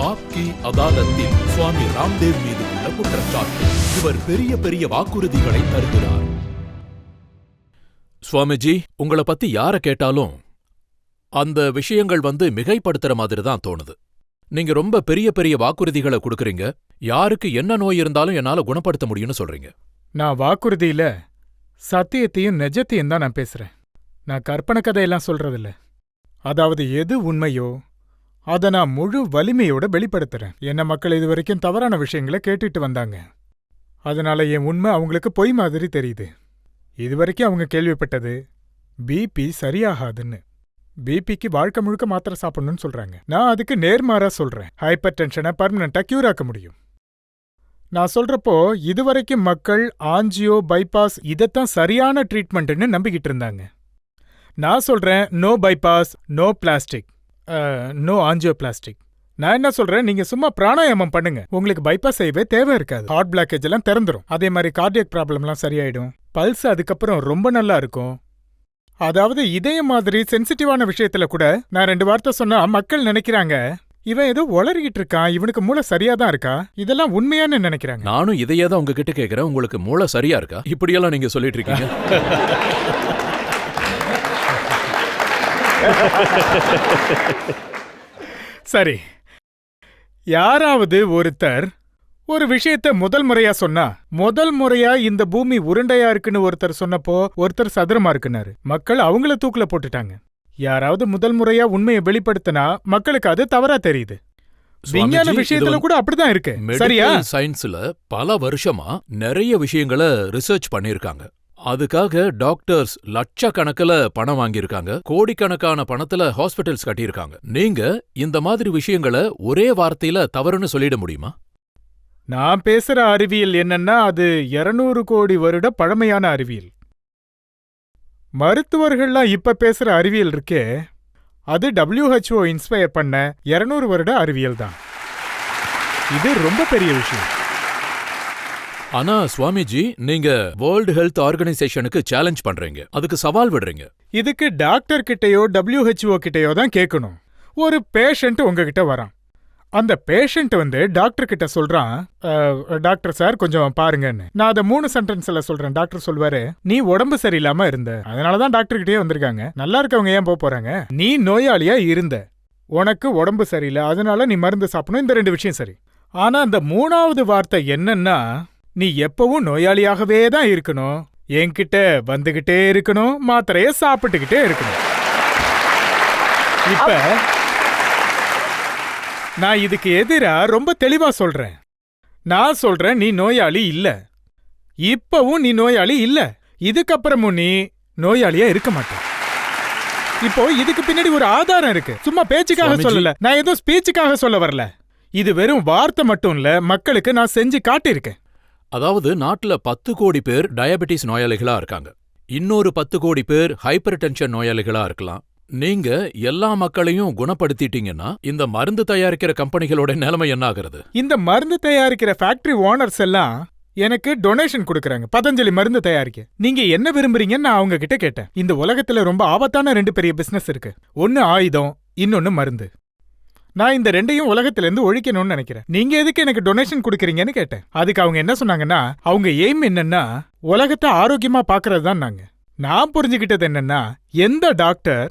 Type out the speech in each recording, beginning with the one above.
ஆப்கி அதாலத்தில் சுவாமி ராம்தேவ் மீது உள்ள குற்றச்சாட்டு. இவர் பெரிய பெரிய வாக்குறுதிகளை தருகிறார். சுவாமிஜி, உங்களை பத்தி யார கேட்டாலும் அந்த விஷயங்கள் மிகைப்படுத்துற மாதிரி தான் தோணுது. நீங்க ரொம்ப பெரிய பெரிய வாக்குறுதிகளை கொடுக்கறீங்க. யாருக்கு என்ன நோய் இருந்தாலும் என்னால குணப்படுத்த முடியும்னு சொல்றீங்க. நான் வாக்குறுதியில சத்தியத்தையும் நிஜத்தையும் தான் நான் பேசுறேன். நான் கற்பனை கதையெல்லாம் சொல்றதில்ல. அதாவது எது உண்மையோ அதை நான் முழு வலிமையோட வெளிப்படுத்துறேன். என்ன மக்கள் இதுவரைக்கும் தவறான விஷயங்களை கேட்டுட்டு வந்தாங்க. அதனால என் உண்மை அவங்களுக்கு பொய் மாதிரி தெரியுது. இதுவரைக்கும் அவங்க கேள்விப்பட்டது பிபி சரியாகாதுன்னு. பிபிக்கு வாழ்க்கை முழுக்க மாத்திரை சாப்பிடணும்னு சொல்றாங்க. நான் அதுக்கு நேர்மாறா சொல்றேன். ஹைப்பர் டென்ஷனை பர்மனண்டா கியூர் ஆக்க முடியும். நான் சொல்றப்போ இதுவரைக்கும் மக்கள் ஆஞ்சியோ, பைபாஸ் இதைத்தான் சரியான ட்ரீட்மெண்ட்னு நம்பிக்கிட்டு இருந்தாங்க. நான் சொல்றேன் no bypass, no plastic, no angioplastic. நான் என்ன சொல்றேன், நீங்க சும்மா பிராணாயாமம் பண்ணுங்க. உங்களுக்கு பைபாஸ் செய்யவே தேவை இருக்காது. ஹார்ட் பிளாக்கேஜ் எல்லாம் திறந்துரும். அதே மாதிரி கார்டியக் ப்ராப்ளம்லாம் சரியாயிடும். பல்ஸ் அதுக்கப்புறம் ரொம்ப நல்லா இருக்கும். அதாவது இதே மாதிரி சென்சிட்டிவான விஷயத்துல கூட நான் 2 வார்த்தை சொன்னா மக்கள் நினைக்கிறாங்க இவன் ஏதோ உளறிக்கிட்டு இருக்கான், இவனுக்கு மூளை சரியாதான் இருக்கா. இதெல்லாம் உண்மையானு நினைக்கிறாங்க. நானும் இதையே தான் உங்ககிட்ட கேட்கிறேன். உங்களுக்கு மூளை சரியா இருக்கா? இப்படியெல்லாம் நீங்க சொல்லிட்டு இருக்கீங்க. சரி, யாராவது ஒருத்தர் ஒரு விஷயத்த முதல் முறையா சொன்னா, முதல் முறையா இந்த பூமி உருண்டையா இருக்குன்னு ஒருத்தர் சொன்னப்போ ஒருத்தர் சதுரமா இருக்குனாரு. மக்கள் அவங்கள தூக்குல போட்டுட்டாங்க. யாராவது முதல் முறையா உண்மையை வெளிப்படுத்தினா மக்களுக்கு அது தவறா தெரியுது. விஞ்ஞான விஷயத்துல கூட அப்படிதான் இருக்கு. சரியா? சயின்ஸ்ல பல வருஷமா நிறைய விஷயங்களை ரிசர்ச் பண்ணிருக்காங்க. அதுக்காக டாக்டர்ஸ் லட்சக்கணக்கில் பணம் வாங்கியிருக்காங்க. கோடிக்கணக்கான பணத்துல ஹாஸ்பிட்டல்ஸ் கட்டியிருக்காங்க. நீங்க இந்த மாதிரி விஷயங்களை ஒரே வார்த்தையில தவறுன்னு சொல்லிட முடியுமா? நான் பேசுற அறிவியல் என்னன்னா அது 200 கோடி வருட பழமையான அறிவியல். மருத்துவர்கள்லாம் இப்ப பேசுற அறிவியல் இருக்கே, அது WHO இன்ஸ்பயர் பண்ண 200 வருட அறிவியல் தான். இது ரொம்ப பெரிய விஷயம். ஆனா சுவாமிஜி, நீங்க வேர்ல்டு ஹெல்த் ஆர்கனைசேஷனுக்கு சேலஞ்ச் பண்றீங்க, அதுக்கு சவால் விடுறீங்க. இதுக்கு டாக்டர் கிட்டயோ WHO கிட்டயோ தான் கேட்கணும். ஒரு பேஷண்ட் உங்ககிட்ட வரான். அந்த பேஷண்ட் டாக்டர் கிட்ட சொல்றான், டாக்டர் சார் கொஞ்சம் பாருங்கன்னு. நான் அதை 3 சென்டென்ஸ்ல சொல்றேன். டாக்டர் சொல்வாரு, நீ உடம்பு சரியில்லாம இருந்த, அதனாலதான் டாக்டர் கிட்டே வந்திருக்காங்க. நல்லா இருக்கவங்க ஏன் போறாங்க? நீ நோயாளியா இருந்த, உனக்கு உடம்பு சரியில்லை, அதனால நீ மருந்து சாப்பிடணும். இந்த 2 விஷயம் சரி. ஆனா அந்த 3வது வார்த்தை என்னன்னா, நீ எப்பவும் நோயாளியாகவே தான் இருக்கணும், என்கிட்ட வந்துகிட்டே இருக்கணும், மாத்திரைய சாப்பிட்டுக்கிட்டே இருக்கணும். இப்ப நான் இதுக்கு எதிரா ரொம்ப தெளிவா சொல்றேன். நான் சொல்றேன், நீ நோயாளி இல்ல. இப்பவும் நீ நோயாளி இல்ல. இதுக்கப்புறமும் நீ நோயாளியா இருக்க மாட்ட. இப்போ இதுக்கு பின்னாடி ஒரு ஆதாரம் இருக்கு. சும்மா பேச்சுக்காக சொல்லல, நான் ஏதோ ஸ்பீச்சுக்காக சொல்ல வரல. இது வெறும் வார்த்தை மட்டும் இல்ல, மக்களுக்கு நான் செஞ்சு காட்டியிருக்கேன். அதாவது நாட்டுல 10 கோடி பேர் டயபெட்டிஸ் நோயாளிகளா இருக்காங்க. இன்னொரு 10 கோடி பேர் ஹைப்பர் டென்ஷன் நோயாளிகளா இருக்கலாம். நீங்க எல்லா மக்களையும் குணப்படுத்திட்டீங்கன்னா இந்த மருந்து தயாரிக்கிற கம்பெனிகளோட நிலைமை என்ன ஆகிறது? இந்த மருந்து தயாரிக்கிற ஃபேக்டரி ஓனர்ஸ் எல்லாம் எனக்கு டொனேஷன் கொடுக்கறாங்க, பதஞ்சலி மருந்து தயாரிக்க. நீங்க என்ன விரும்புறீங்கன்னு நான் அவங்க கிட்ட கேட்டேன். இந்த உலகத்துல ரொம்ப ஆபத்தான 2 பெரிய பிசினஸ் இருக்கு. ஒன்னு ஆயுதம், இன்னொன்னு மருந்து. நான் இந்த 2ஐயும் உலகத்துல இருந்து ஒழிக்கணும்னு நினைக்கிறேன். நீங்க எதுக்கு எனக்கு டொனேஷன் கொடுக்கறீங்கன்னு கேட்டேன். அதுக்கு அவங்க என்ன சொன்னாங்கன்னா, அவங்க எய்ம் என்னன்னா உலகத்தை ஆரோக்கியமா பாக்குறது தான். நான் புரிஞ்சுக்கிட்டது என்னன்னா, எந்த டாக்டர்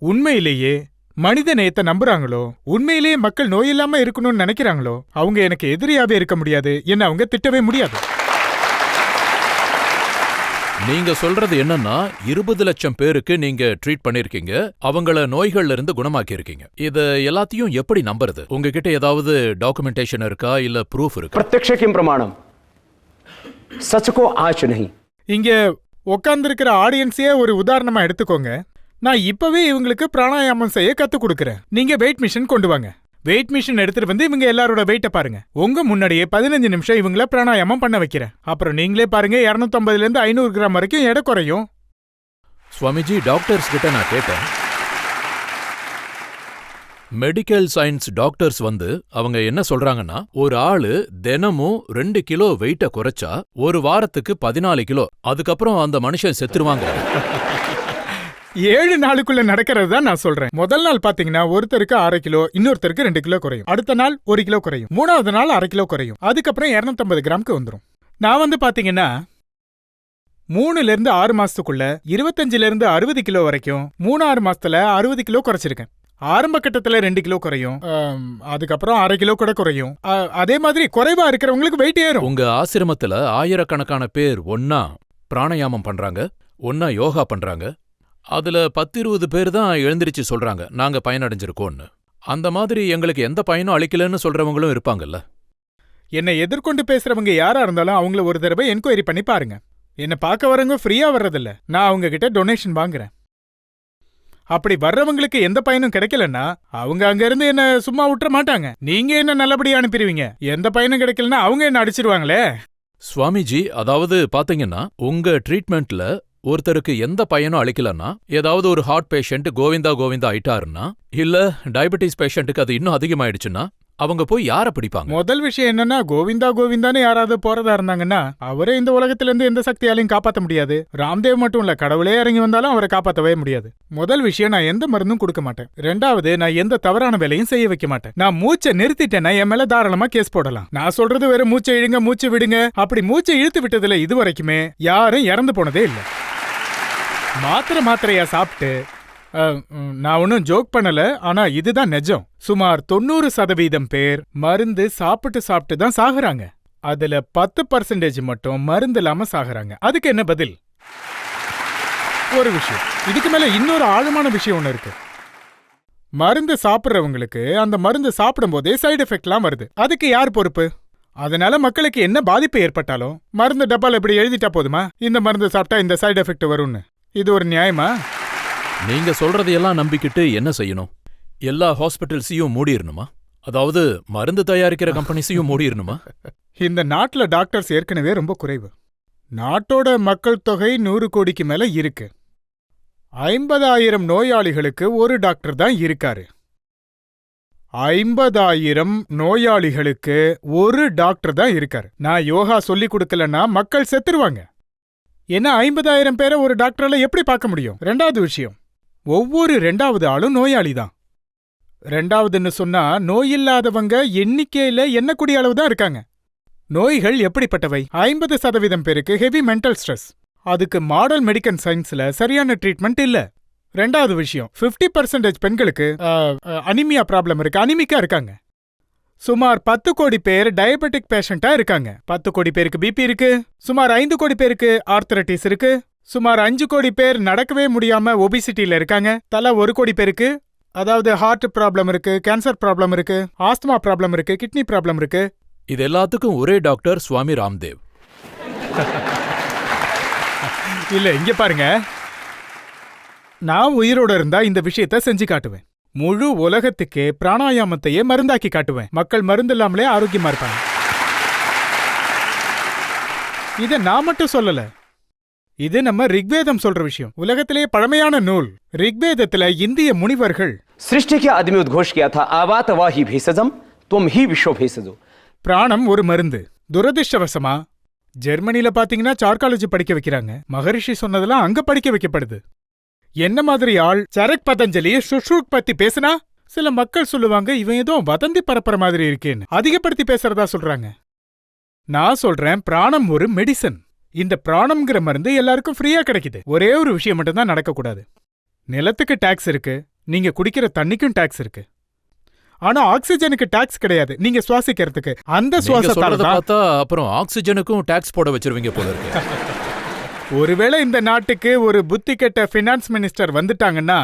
உண்மையிலேயே மனித நேயத்தை நம்புறாங்களோ, உண்மையிலேயே மக்கள் நோயில்லாம இருக்கணும்னு நினைக்கிறாங்களோ, அவங்க எனக்கு எதிரியாவே இருக்க முடியாது, என்ன அவங்க திட்டவே முடியாது. நீங்க சொல்றது என்னன்னா 20 லட்சம் பேருக்கு நீங்க ட்ரீட் பண்ணிருக்கீங்க, அவங்கள நோய்கள்ல இருந்து குணமாக்கி இருக்கீங்க. இது எல்லாத்தையும் எப்படி நம்புறது? உங்ககிட்ட ஏதாவது டாக்குமெண்டேஷன் இருக்கா, இல்ல ப்ரூஃப் இருக்கா? பிரத்யக்ஷம் பிரமாணம், சச் கோ ஆச் நஹி. இங்க உட்கார்ந்திருக்கிற ஆடியன்ஸே ஒரு உதாரணமா எடுத்துக்கோங்க. நான் இப்பவே இவங்களுக்கு பிராணாயாமம் செய்ய கத்து கொடுக்கறேன். நீங்க வெயிட் மிஷின் கொண்டு வாங்க. வெயிட் மிஷின் எடுத்துட்டு வந்து இவங்க எல்லாரோட வெயிட்ட பாருங்க. உங்க முன்னாடியே 15 நிமிஷம் இவங்கள பிராணாயாமம் பண்ண வைக்கிறேன். அப்புறம் நீங்களே பாருங்க, 250 இருந்து 500 கிராம் வரைக்கும் எடை குறையும். சுவாமிஜி, டாக்டர்ஸ் கிட்ட நான் கேட்டேன். மெடிக்கல் சயின்ஸ் டாக்டர்ஸ் அவங்க என்ன சொல்றாங்கன்னா, ஒரு ஆளு தினமும் 2 கிலோ வெயிட்ட குறைச்சா ஒரு வாரத்துக்கு 14 கிலோ, அதுக்கப்புறம் அந்த மனுஷன் செத்துருவாங்க. 7 நாளுக்குள்ள நடக்கிறது தான் நான் சொல்றேன். முதல் நாள் பாத்தீங்கன்னா ஒருத்தருக்கு 1/2 கிலோ, இன்னொருத்தருக்கு 2 கிலோ குறையும். அடுத்த நாள் 1 கிலோ குறையும். 3வது நாள் 1/2 கிலோ குறையும். அதுக்கப்புறம் 250 கிராமுக்கு வந்துரும். நான் வந்து பாத்தீங்கன்னா 3ல இருந்து 6 மாசத்துக்குள்ள 25ல இருந்து 60 கிலோ வரைக்கும் 3-6 மாசத்துல 60 கிலோ குறைச்சிருக்கேன். ஆரம்ப கட்டத்துல 2 கிலோ குறையும், அதுக்கப்புறம் 1/2 கிலோ கூட குறையும். அதே மாதிரி குறைவா இருக்கிறவங்களுக்கு வெயிட் ஏறும். உங்க ஆசிரமத்துல ஆயிரக்கணக்கான பேர் ஒன்னா பிராணாயாமம் பண்றாங்க, ஒன்னா யோகா பண்றாங்க. அதுல 10-20 பேர் தான் எழுந்திருச்சு சொல்றாங்க நாங்க பயனடைஞ்சிருக்கோம்னு. அந்த மாதிரி எங்களுக்கு எந்த பயனும் அளிக்கலன்னு சொல்றவங்களும் இருப்பாங்கல்ல. என்னை எதிர்கொண்டு பேசுறவங்க யாரா இருந்தாலும் அவங்கள ஒரு தடவை என்கொயரி பண்ணி பாருங்க. என்ன பார்க்க வரவங்க ஃப்ரீயா வர்றதில்ல, நான் அவங்க கிட்ட டொனேஷன் வாங்குறேன். அப்படி வர்றவங்களுக்கு எந்த பயனும் கிடைக்கலன்னா அவங்க அங்க இருந்து என்ன சும்மா விட்டுற மாட்டாங்க. நீங்க என்ன நல்லபடியா அனுப்பிடுவீங்க. எந்த பயனும் கிடைக்கலன்னா அவங்க என்ன அடிச்சிருவாங்களே. சுவாமிஜி, அதாவது பாத்தீங்கன்னா உங்க ட்ரீட்மெண்ட்ல ஒருத்தருக்கு எந்த பயனும் அளிக்கலன்னா, ஏதாவது ஒரு ஹார்ட் பேஷண்ட் கோவிந்தா கோவிந்தா ஆயிட்டாருன்னா, இல்ல டயபெட்டிஸ் பேஷண்ட்டுக்கு அது இன்னும் அதிகமாயிடுச்சுன்னா அவங்க போய் யார பிடிப்பாங்க? முதல் விஷயம் என்னன்னா, கோவிந்தா கோவிந்தான்னு யாராவது போறதா இருந்தாங்கன்னா அவரே இந்த உலகத்துல இருந்து எந்த சக்தியாலையும் காப்பாத்த முடியாது. ராம்தேவ் மட்டும் இல்ல, கடவுளே இறங்கி வந்தாலும் அவரை காப்பாத்தவே முடியாது. முதல் விஷயம், நான் எந்த மருந்தும் கொடுக்க மாட்டேன். 2வது, நான் எந்த தவறான வேலையும் செய்ய வைக்க மாட்டேன். நான் மூச்சை நிறுத்திட்டேன்னா என் மேல தாராளமா கேஸ் போடலாம். நான் சொல்றது வெறும் மூச்சை இழுங்க, மூச்சு விடுங்க. அப்படி மூச்சை இழுத்து விட்டதுல இது வரைக்குமே யாரும் இறந்து போனதே இல்ல. மாத்திரையா சாப்பிட்டு, நான் ஒன்னும் ஜோக் பண்ணல, ஆனா இதுதான் நிஜம். சுமார் 90% பேர் மருந்து சாப்பிட்டு தான் சாகுறாங்க. அதுல 10% மட்டும் மருந்து இல்லாம சாகுறாங்க. அதுக்கு என்ன பதில்? ஒரு விஷயம், இதுக்கு மேல இன்னொரு ஆழமான விஷயம் ஒண்ணு இருக்கு. மருந்து சாப்பிடுறவங்களுக்கு அந்த மருந்து சாப்பிடும் போதே சைடு எஃபெக்ட்லாம் வருது. அதுக்கு யார் பொறுப்பு? அதனால மக்களுக்கு என்ன பாதிப்பு ஏற்பட்டாலும் மருந்து டப்பால இப்படி எழுதிட்டா போதுமா, இந்த மருந்து சாப்பிட்டா இந்த சைடு எஃபெக்ட் வரும்னு? இது ஒரு நியாயமா? நீங்க சொல்றதையெல்லாம் நம்பிக்கிட்டு என்ன செய்யணும்? எல்லா ஹாஸ்பிட்டல்ஸையும் மூடிரணுமா? அதாவது மருந்து தயாரிக்கிற கம்பெனிஸையும் மூடிரணுமா? இந்த நாட்டுல டாக்டர்ஸ் ஏற்கனவே ரொம்ப குறைவு. நாட்டோட மக்கள் தொகை 100 கோடிக்கு மேல இருக்கு. 50,000 நோயாளிகளுக்கு ஒரு டாக்டர் தான் இருக்காரு. 50,000 நோயாளிகளுக்கு ஒரு டாக்டர் தான் இருக்காரு. நான் யோகா சொல்லி கொடுக்கலன்னா மக்கள் செத்துருவாங்க. ஏன்னா 50,000 பேரை ஒரு டாக்டரால எப்படி பார்க்க முடியும்? 2வது விஷயம், ஒவ்வொரு 2வது ஆளும் நோயாளி தான். 2வதுன்னு சொன்னா நோயில்லாதவங்க எண்ணிக்கையில எண்ணக்கூடிய அளவு தான் இருக்காங்க. நோய்கள் எப்படிப்பட்டவை? 50% பேருக்கு ஹெவி மென்டல் ஸ்ட்ரெஸ். அதுக்கு மாடல் மெடிக்கல் சயின்ஸ்ல சரியான ட்ரீட்மெண்ட் இல்ல. 2வது விஷயம், 50% பெண்களுக்கு அனிமியா ப்ராப்ளம் இருக்கு, அனிமிக்கா இருக்காங்க. சுமார் 10 கோடி பேர் டயபெட்டிக் பேஷண்டா இருக்காங்க. 10 கோடி பேருக்கு பிபி இருக்கு. சுமார் 5 கோடி பேருக்கு ஆர்த்தரைட்டிஸ் இருக்கு. சுமார் 5 கோடி பேர் நடக்கவே முடியாம ஒபிசிட்டியில இருக்காங்க. தலா 1 கோடி பேருக்கு, அதாவது ஹார்ட் ப்ராப்ளம் இருக்கு, கேன்சர் ப்ராப்ளம் இருக்கு, ஆஸ்துமா ப்ராப்ளம் இருக்கு, கிட்னி ப்ராப்ளம் இருக்கு. இது எல்லாத்துக்கும் ஒரே டாக்டர் சுவாமி ராம்தேவ். இல்ல, இங்க பாருங்க, நான் உயிரோட இருந்தா இந்த விஷயத்த செஞ்சு காட்டுவேன். முழு உலகத்துக்கே பிராணாயாமத்தையே மருந்தாக்கி காட்டுவேன். மக்கள் மருந்து இல்லாமலே ஆரோக்கியமா இருப்பாங்க. இத நான் மட்டும் சொல்லல, இது நம்ம ரிக்வேதம் சொல்ற விஷயம். உலகத்திலேயே பழமையான நூல். ரிக்வேதத்துல இந்திய முனிவர்கள் सृष्टि के आदि में उद्घोष किया था, आवात वाही भेषजम तुम ही विश्व भेषजो. பிராணம் ஒரு மருந்து. துரதிர்ஷ்டவசமா ஜெர்மனில பாத்தீங்கன்னா சார்காலஜி படிக்க வைக்கிறாங்க. மகரிஷி சொன்னதெல்லாம் அங்க படிக்க வைக்கப்படுது. என்ன மாதிரி ஆள் சரக் பதஞ்சலி சுஷ்ரூக் பத்தி பேசினா சில மக்கள் சொல்லுவாங்க இவன் ஏதோ வதந்தி பரப்புற மாதிரி இருக்கேன்னு, அதிகப்படுத்தி பேசுறதா சொல்றாங்க. நான் சொல்றேன், பிராணம் ஒரு மெடிசன். இந்த பிராணம்ங்கிற மருந்து எல்லாருக்கும் ஃப்ரீயா கிடைக்குது. ஒரே ஒரு விஷயம் மட்டும் தான் நடக்கக்கூடாது. நிலத்துக்கு டாக்ஸ் இருக்கு, நீங்க குடிக்கிற தண்ணிக்கும் டாக்ஸ் இருக்கு. ஆனா ஆக்சிஜனுக்கு டாக்ஸ் கிடையாது, நீங்க சுவாசிக்கிறதுக்கு. அந்த சுவாசத்தால பார்த்தா அப்புறம் ஆக்சிஜனுக்கும் டாக்ஸ் போட வச்சிருவீங்க போல இருக்கு. ஒருவேளை இந்த நாட்டுக்கு ஒரு புத்தி கெட்ட ஃபினான்ஸ் மினிஸ்டர் வந்துட்டாங்கன்னா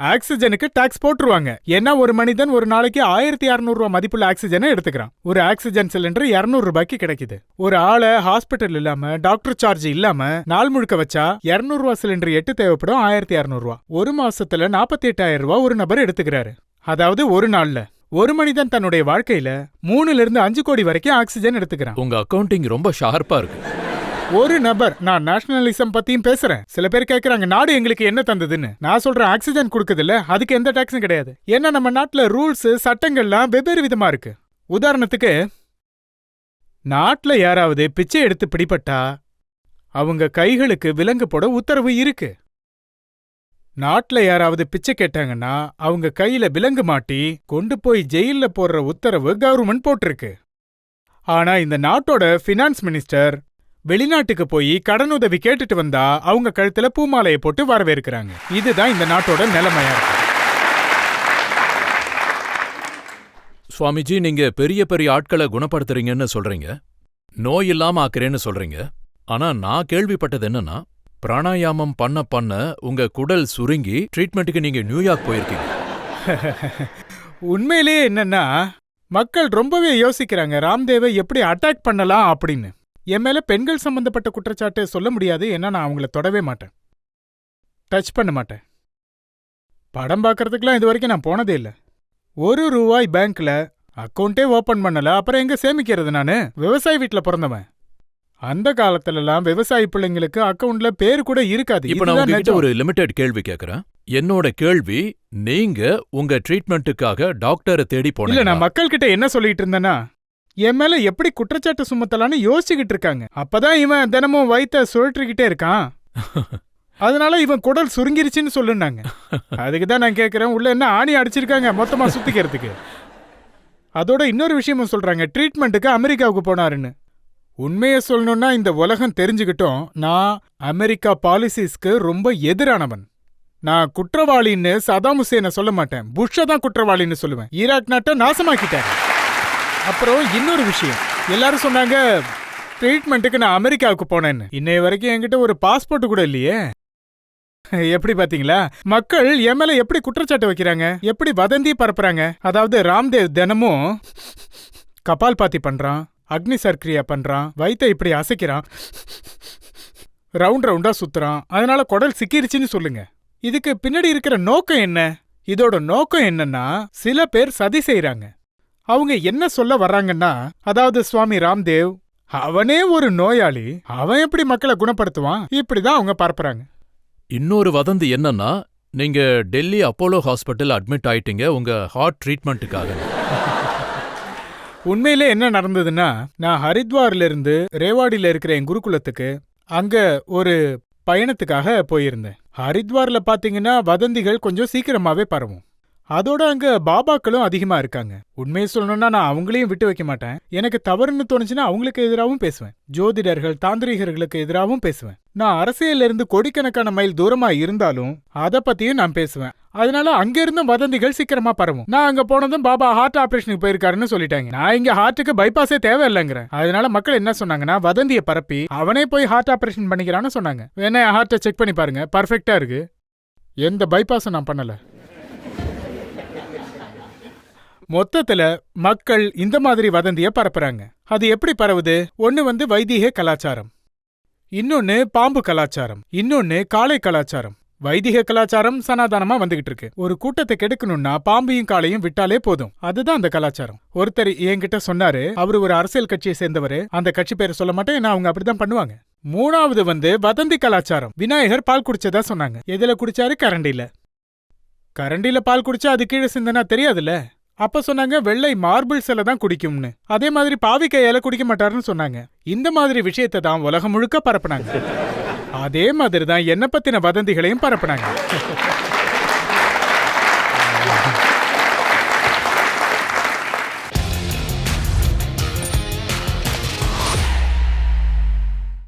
ஆக்சிஜனுக்கு டாக்ஸ் போட்டுருவாங்க. ஏன்னா ஒரு மனிதன் ஒரு நாளைக்கு 1600 ரூபாய் மதிப்புள்ள ஆக்சிஜனை எடுத்துக்கிறான். ஒரு ஆக்சிஜன் சிலிண்டர் 200 ரூபாய்க்கு கிடைக்குது. ஒரு ஆளை ஹாஸ்பிட்டல் இல்லாம டாக்டர் சார்ஜ் இல்லாம நாள் முழுக்க வச்சா 200 ரூபாய் சிலிண்டர் 8 தேவைப்படும் 1600 ரூபாய். ஒரு மாசத்துல 48,000 ரூபாய் ஒரு நபர் எடுத்துக்கிறாரு. அதாவது ஒரு நாள்ல ஒரு மனிதன் தன்னுடைய வாழ்க்கையில 3ல இருந்து 5 கோடி வரைக்கும் ஆக்சிஜன் எடுத்துக்கிறான். உங்க அக்கவுண்டிங் ரொம்ப ஷார்ப்பா இருக்கு. ஒரு நபர். நான் நேஷனலிசம் பத்தியும் பேசுறேன். சில பேர் கேக்குறாங்க நாடு எங்களுக்கு என்ன தந்ததுன்னு. நான் சொல்றேன் ஆக்சிஜன் கொடுக்குதுல்ல, அதுக்கு எந்த டாக்ஸும் கிடையாது. ஏன்னா நம்ம நாட்டுல ரூல்ஸ் சட்டங்கள்லாம் வெவ்வேறு விதமா இருக்கு. உதாரணத்துக்கு, நாட்டுல யாராவது பிச்சை எடுத்து பிடிபட்டா அவங்க கைகளுக்கு விலங்கு போட உத்தரவு இருக்கு. நாட்டுல யாராவது பிச்சை கேட்டாங்கன்னா அவங்க கையில விலங்கு மாட்டி கொண்டு போய் ஜெயில்ல போடுற உத்தரவு கவர்மெண்ட் போட்டிருக்கு. ஆனா இந்த நாட்டோட ஃபினான்ஸ் மினிஸ்டர் வெளிநாட்டுக்கு போய் கடனுதவி கேட்டுட்டு வந்தா அவங்க கழுத்துல பூமாலையை போட்டு வரவேற்கிறாங்க. இதுதான் இந்த நாட்டோட நிலைமையா இருக்கு. சுவாமிஜி, நீங்க பெரிய பெரிய ஆட்களை குணப்படுத்துறீங்கன்னு சொல்றீங்க, நோய் இல்லாம ஆக்குறேன்னு சொல்றீங்க. ஆனா நான் கேள்விப்பட்டது என்னன்னா, பிராணாயாமம் பண்ண பண்ண உங்க குடல் சுருங்கி ட்ரீட்மெண்ட்டுக்கு நீங்க நியூயார்க் போயிருக்கீங்க. உண்மையிலேயே என்னன்னா, மக்கள் ரொம்பவே யோசிக்கிறாங்க ராம்தேவை எப்படி அட்டாக் பண்ணலாம் அப்படின்னு. என் மேல பெண்கள் சம்பந்தப்பட்ட குற்றச்சாட்டு சொல்ல முடியாது, ஏன்னா நான் அவங்கள தொடவே மாட்டேன், டச் பண்ண மாட்டேன். படம் பார்க்கறதுக்குலாம் இது வரைக்கும் நான் போனதே இல்லை. ₹1 பேங்க்ல அக்கௌண்டே ஓபன் பண்ணல, அப்புறம் எங்க சேமிக்கிறது? நானு விவசாய வீட்டுல பிறந்தவன். அந்த காலத்துலலாம் விவசாயி பிள்ளைங்களுக்கு அக்கவுண்ட்ல பேரு கூட இருக்காது. இப்ப நான் உங்ககிட்ட ஒரு லிமிடெட் கேள்வி கேக்குறேன். என்னோட கேள்வி, நீங்க உங்க ட்ரீட்மெண்ட்டுக்காக டாக்டரை தேடி இல்ல, போனீங்களா? நான் மக்கள் கிட்ட என்ன சொல்லிட்டு இருந்தேன்னா, என் மேல எப்படி குற்றச்சாட்டு சுமத்தலான்னு யோசிச்சுக்கிட்டு இருக்காங்க. அப்பதான் இவன் தினமும் வயித்த சுழற்றிக்கிட்டே இருக்கான், அதனால இவன் குடல் சுருங்கிருச்சுன்னு சொல்லுனாங்க. அதுக்குதான் நான் கேக்குறேன், உள்ள என்ன ஆணி அடிச்சிருக்காங்க மொத்தமா சுத்திக்கிறதுக்கு? அதோட இன்னொரு விஷயமும் சொல்றாங்க, ட்ரீட்மெண்ட்டுக்கு அமெரிக்காவுக்கு போனாருன்னு. உண்மையை சொல்லணும்னா இந்த உலகம் தெரிஞ்சுக்கிட்டோம், நான் அமெரிக்கா பாலிசிஸ்க்கு ரொம்ப எதிரானவன். நான் குற்றவாளின்னு சதாம் ஹுசேனை சொல்ல மாட்டேன், புஷ்ஷை தான் குற்றவாளின்னு சொல்லுவேன். ஈராக் நாட்டை நாசமாக்கிட்டாரு. அப்புறம் இன்னொரு விஷயம், எல்லாரும் சொன்னாங்க ட்ரீட்மெண்ட்டுக்கு நான் அமெரிக்காவுக்கு போனேன்னு. இன்னைய வரைக்கும் என்கிட்ட ஒரு பாஸ்போர்ட் கூட இல்லையே. எப்படி பாத்தீங்களா, மக்கள் என் மேல எப்படி குற்றச்சாட்டு வைக்கிறாங்க, எப்படி வதந்தி பரப்புறாங்க. அதாவது ராம்தேவ் தினமும் கபால் பாத்தி பண்றான், அக்னி சர்க்கிரியா பண்றான், வயித்தை இப்படி அசைக்கிறான், ரவுண்ட் ரவுண்டா சுத்துறான், அதனால குடல் சிக்கிருச்சுன்னு சொல்லுங்க. இதுக்கு பின்னாடி இருக்கிற நோக்கம் என்ன? இதோட நோக்கம் என்னன்னா, சில பேர் சதி செய்யறாங்க. அவங்க என்ன சொல்ல வர்றாங்கன்னா, அதாவது சுவாமி ராம்தேவ் அவனே ஒரு நோயாளி, அவன் எப்படி மக்களை குணப்படுத்துவான், இப்படிதான் அவங்க பரப்புறாங்க. இன்னொரு வதந்தி என்னன்னா, நீங்க டெல்லி அப்போலோ ஹாஸ்பிட்டல் அட்மிட் ஆயிட்டீங்க உங்க ஹார்ட் ட்ரீட்மெண்ட்டுக்காக. உண்மையிலே என்ன நடந்ததுன்னா, நான் ஹரித்வார்ல இருந்து ரேவாடியில இருக்கிற என் குருகுலத்துக்கு அங்க ஒரு பயணத்துக்காக போயிருந்தேன். ஹரித்வார்ல பாத்தீங்கன்னா வதந்திகள் கொஞ்சம் சீக்கிரமாவே பரவும். அதோட அங்க பாபாக்களும் அதிகமா இருக்காங்க. உண்மையை சொல்லணும்னா நான் அவங்களையும் விட்டு வைக்க மாட்டேன். எனக்கு தவறுன்னு தோணுச்சுன்னா அவங்களுக்கு எதிராகவும் பேசுவேன், ஜோதிடர்கள் தாந்திரிகர்களுக்கு எதிராகவும் பேசுவேன். நான் அரசியல்ல இருந்து கோடிக்கணக்கான மைல் தூரமா இருந்தாலும் அதை பத்தியும் நான் பேசுவேன். அதனால அங்க இருந்தும் வதந்திகள் சீக்கிரமா பரவும். நான் அங்க போனதும் பாபா ஹார்ட் ஆபரேஷனுக்கு போயிருக்காருன்னு சொல்லிட்டாங்க. நான் இங்க ஹார்ட்டுக்கு பைபாஸே தேவையில்லைங்கிறேன். அதனால மக்கள் என்ன சொன்னாங்கன்னா, வதந்தியை பரப்பி அவனே போய் ஹார்ட் ஆபரேஷன் பண்ணிக்கிறான்னு சொன்னாங்க. வேணா ஹார்ட்டை செக் பண்ணி பாருங்க, பர்ஃபெக்டா இருக்கு, எந்த பைபாஸும் நான் பண்ணல. மொத்தத்துல மக்கள் இந்த மாதிரி வதந்திய பரப்புறாங்க. அது எப்படி பரவுது? ஒன்னு வைதிக கலாச்சாரம், இன்னொன்னு பாம்பு கலாச்சாரம், இன்னொன்னு காளை கலாச்சாரம். வைதிக கலாச்சாரம் சனாதனமா வந்துகிட்டு இருக்கு. ஒரு கூட்டத்தை கெடுக்கணும்னா பாம்பையும் காளையும் விட்டாலே போதும், அதுதான் அந்த கலாச்சாரம். ஒருத்தர் என்கிட்ட சொன்னாரு, அவரு ஒரு அரசியல் கட்சியை சேர்ந்தவரு, அந்த கட்சி பேரை சொல்ல மாட்டேன், நான் அவங்க அப்படிதான் பண்ணுவாங்க. மூணாவது வதந்தி கலாச்சாரம். விநாயகர் பால் குடிச்சதா சொன்னாங்க. எதுல குடிச்சாரு? கரண்டில. கரண்டில பால் குடிச்சா அது கீழே சிந்தனா தெரியாதுல்ல. அப்ப சொன்னாங்க வெள்ளை மார்பிள் சிலை தான் குடிக்கும்னு. அதே மாதிரி பாவிக்கையால குடிக்க மாட்டாருன்னு சொன்னாங்க. இந்த மாதிரி விஷயத்தை தான் உலகம் முழுக்க பரப்புனாங்க. அதே மாதிரி தான் என்ன பத்தின வதந்திகளையும் பரப்புனாங்க.